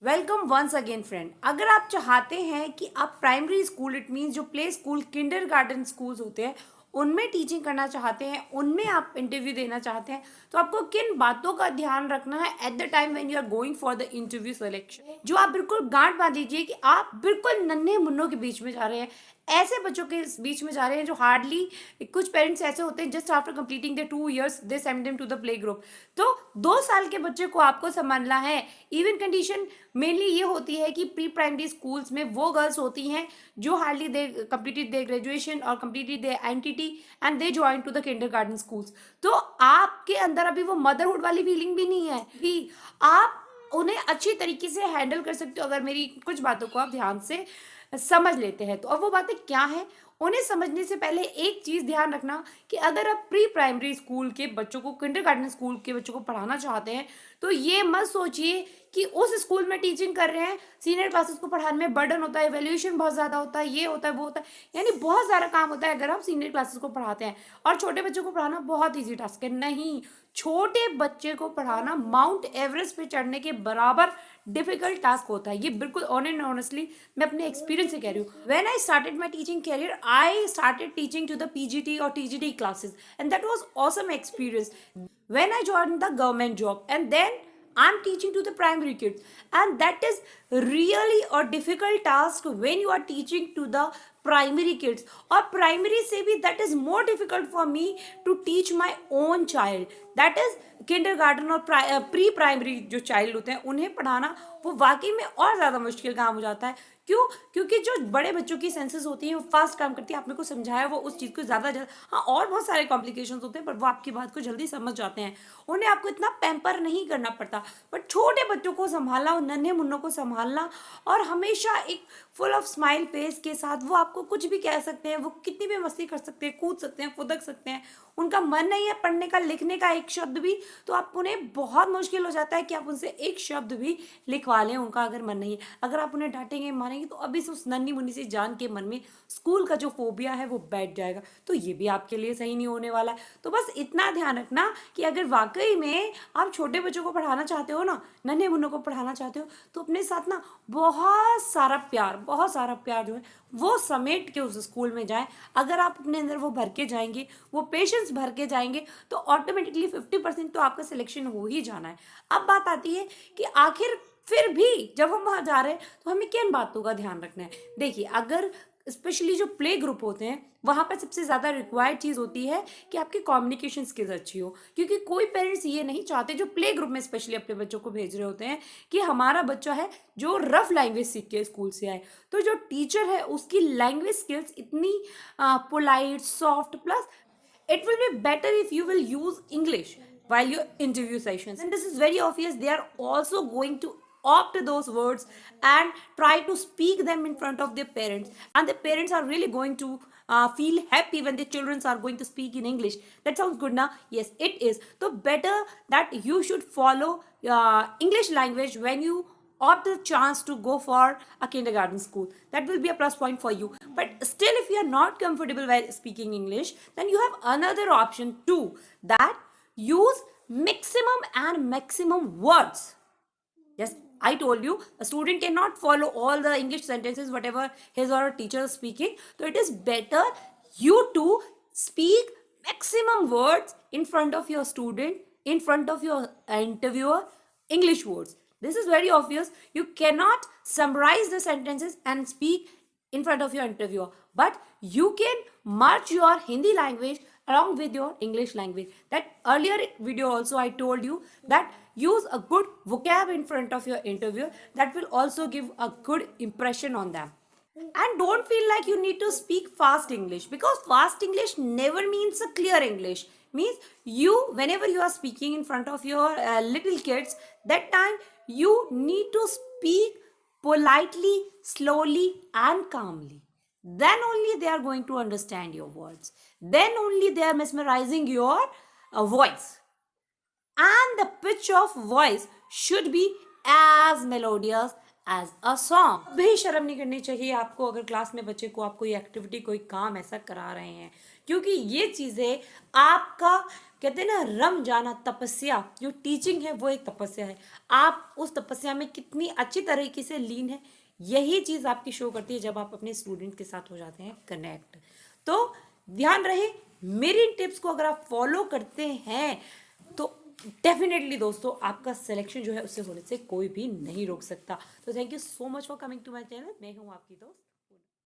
Welcome once again friend. अगर आप चाहते हैं कि आप प्राइमरी स्कूल, इट मीन्स जो प्ले स्कूल, किंडरगार्टन स्कूल्स होते हैं, उनमें टीचिंग करना चाहते हैं, उनमें आप इंटरव्यू देना चाहते हैं, तो आपको किन बातों का ध्यान रखना है at the time when you are going for the interview selection. जो आप बिल्कुल गांठ बांध दीजिए कि आप बिल्कुल नन्हे मुन्नों के बीच में जा रहे हैं, ऐसे बच्चों के बीच में जा रहे हैं जो हार्डली, कुछ पेरेंट्स ऐसे होते हैं just after completing the 2 years they send them to the play group. तो 2 साल के बच्चे को आपको संभालना है। इवन कंडीशन मेनली ये होती है कि प्री प्राइमरी स्कूल्स में वो गर्ल्स होती हैं जो hardly they completed the graduation और completed the NTT and they join to the kindergarten schools. तो आपके अंदर अभी वो मदरहुड वाली फीलिंग भी नहीं है कि आप उन्हें अच्छी तरीके से हैंडल कर सकते हो अगर मेरी कुछ बातों को आप ध्यान से समझ लेते हैं तो। अब वो बातें क्या हैं, उन्हें समझने से पहले एक चीज़ ध्यान रखना कि अगर आप प्री प्राइमरी स्कूल के बच्चों को, किंडरगार्टन स्कूल के बच्चों को पढ़ाना चाहते हैं, तो ये मत सोचिए कि उस स्कूल में टीचिंग कर रहे हैं, सीनियर क्लासेस को पढ़ाने में बर्डन होता है, वैल्यूएशन बहुत ज़्यादा होता है, ये होता है, वो होता है, यानी बहुत सारा काम होता है अगर आप सीनियर क्लासेस को पढ़ाते हैं। और छोटे बच्चों को पढ़ाना बहुत ईजी टास्क है, नहीं, छोटे बच्चे को पढ़ाना माउंट एवरेस्ट पे चढ़ने के बराबर डिफिकल्ट टास्क होता है। ये बिल्कुल ऑन एंड ऑनेस्टली मैं अपने एक्सपीरियंस से कह रही हूँ। When I started my teaching career, I started teaching to the PGT और TGT classes and that was awesome experience. When I joined the government job and then I'm teaching to the primary kids, and that is really a difficult task when you are teaching to the primary kids. और primary से भी that is more difficult for me to teach my own child, that is kindergarten और pre primary जो child होते हैं उन्हें पढ़ाना वो वाकई में और ज़्यादा मुश्किल काम हो जाता है। क्यों? क्योंकि जो बड़े बच्चों की सेंसेस होती हैं वो फास्ट काम करती है, आपने को समझाया वो उस चीज़ को ज़्यादा हाँ, और बहुत सारे कॉम्प्लिकेशंस होते हैं पर वो आपकी बात को जल्दी समझ जाते हैं, उन्हें आपको इतना पैम्पर नहीं करना पड़ता। बट छोटे बच्चों को संभालना, नन्हे मुन्नों को संभालना और हमेशा एक फुल ऑफ स्माइल फेस के साथ, वो आपको कुछ भी कह सकते हैं, वो कितनी भी मस्ती कर सकते हैं, कूद सकते हैं, फुदक सकते हैं, उनका मन नहीं है पढ़ने का, लिखने का एक शब्द भी, तो आप उन्हें बहुत मुश्किल हो जाता है कि आप उनसे एक शब्द भी लिखवा लें, उनका अगर मन नहीं है। अगर आप उन्हें डांटेंगे, मारेंगे, तो अभी से उस नन्ही मुन्नी से जान के मन में स्कूल का जो फोबिया है वो बैठ जाएगा, तो ये भी आपके लिए सही नहीं होने वाला है। तो बस इतना ध्यान रखना कि अगर वाकई में आप छोटे बच्चों को पढ़ाना चाहते हो ना, नन्हे मुन्नों को पढ़ाना चाहते हो, तो अपने साथ ना बहुत सारा प्यार जो है वो समेट के उस स्कूल में जाएं। अगर आप अपने अंदर वो भर के जाएंगे, वो पेशेंस भर के जाएंगे, तो ऑटोमेटिकली 50% तो आपका सिलेक्शन हो ही जाना है। अब बात आती है कि आखिर फिर भी जब हम वहाँ जा रहे हैं तो हमें किन बातों का ध्यान रखना है। देखिए, अगर स्पेशली जो प्ले ग्रुप होते हैं वहाँ पर सबसे ज़्यादा रिक्वायर्ड चीज़ होती है कि आपकी कम्युनिकेशन स्किल्स अच्छी हो, क्योंकि कोई पेरेंट्स ये नहीं चाहते जो प्ले ग्रुप में स्पेशली अपने बच्चों को भेज रहे होते हैं कि हमारा बच्चा है जो रफ लैंग्वेज सीख के स्कूल से आए। तो जो टीचर है उसकी लैंग्वेज स्किल्स इतनी polite, soft, plus it will be better if you will use English while your interview sessions, and this is very obvious. They are also going to opt those words and try to speak them in front of their parents, and the parents are really going to feel happy when the children are going to speak in English. That sounds good now? Yes, it is. So better that you should follow English language when you opt the chance to go for a kindergarten school. That will be a plus point for you. But still, if you are not comfortable while speaking English, then you have another option too, that use minimum and maximum words. Yes, I told you a student cannot follow all the English sentences whatever his or her teacher is speaking, so it is better you to speak maximum words in front of your student, in front of your interviewer, English words. This is very obvious. You cannot summarize the sentences and speak in front of your interviewer, but you can merge your Hindi language along with your English language. That earlier video also I told you that use a good vocab in front of your interviewer, that will also give a good impression on them. And don't feel like you need to speak fast English, because fast English never means a clear English. Means you, whenever you are speaking in front of your little kids, that time you need to speak politely, slowly and calmly. Then only they are going to understand your words. Then only they are mesmerizing your voice. And the pitch of voice should be as melodious as a song. भी शर्म नहीं करनी चाहिए आपको अगर class में बच्चे को आप कोई एक्टिविटी कोई काम ऐसा करा रहे हैं, क्योंकि ये चीज़ें आपका कहते हैं ना रम जाना, तपस्या जो टीचिंग है वो एक तपस्या है। आप उस तपस्या में कितनी अच्छी तरीके से लीन है, यही चीज़ आपकी शो करती है जब आप अपने स्टूडेंट के साथ हो जाते हैं कनेक्ट। तो ध्यान रहे मेरी टिप्स को अगर आप फॉलो करते हैं तो डेफिनेटली दोस्तों आपका सिलेक्शन जो है उससे होने से कोई भी नहीं रोक सकता। तो thank you so much for coming to my channel. मैं हूँ आपकी दोस्त